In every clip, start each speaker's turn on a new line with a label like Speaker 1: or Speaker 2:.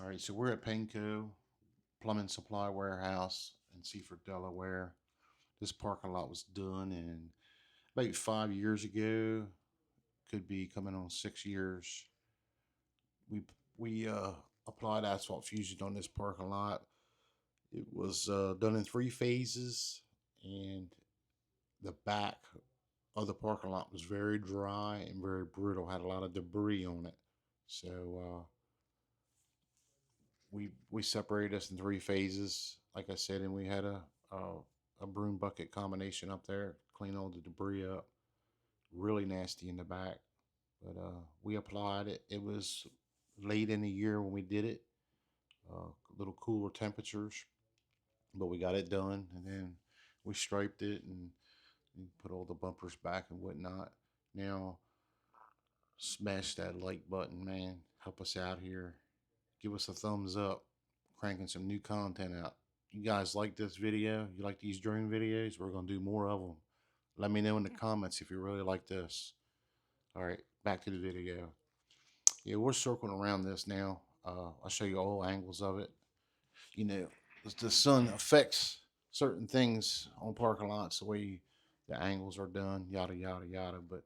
Speaker 1: All right, so we're at Penco Plumbing Supply Warehouse in Seaford, Delaware. This parking lot was done in about 5 years ago. Could be coming on 6 years. We applied Asphalt Fusion on this parking lot. It was done in 3 phases, and the back of the parking lot was very dry and very brittle. Had a lot of debris on it, so we separated us in 3 phases, like I said, and we had a broom bucket combination up there, clean all the debris up. Really nasty in the back, but we applied it. It was late in the year when we did it, a little cooler temperatures, but we got it done, and then we striped it and put all the bumpers back and whatnot. Now, smash that like button, man. Help us out here. Give us a thumbs up. Cranking some new content out. You guys like this video? You like these drone videos? We're going to do more of them. Let me know in the comments if you really like this. All right, back to the video. Yeah, we're circling around this now. I'll show you all angles of it. You know, the sun affects certain things on parking lots, the way the angles are done, yada, yada, yada. But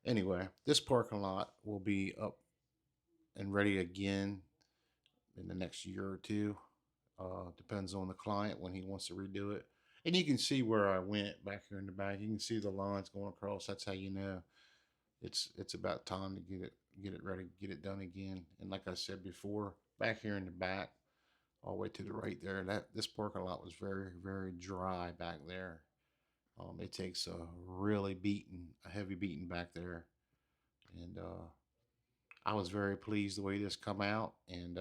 Speaker 1: anyway, this parking lot will be up and ready again in the next year or two. Depends on the client when he wants to redo it. And you can see where I went back here in the back. You can see the lines going across. That's how you know it's about time to get it ready, get it done again. And like I said before, back here in the back, all the way to the right there, this parking lot was very, very dry back there. It takes a heavy beating back there. And I was very pleased the way this come out, and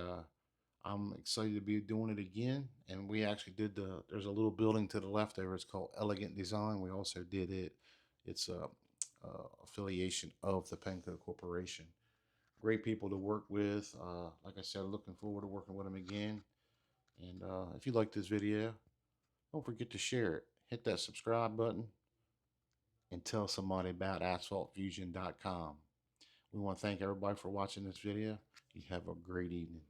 Speaker 1: I'm excited to be doing it again. And we actually did there's a little building to the left there. It's called Elegant Design. We also did it. It's a affiliation of the Penco Corporation. Great people to work with. Like I said, looking forward to working with them again. And if you like this video, don't forget to share it. Hit that subscribe button and tell somebody about asphaltfusion.com. We want to thank everybody for watching this video. You have a great evening.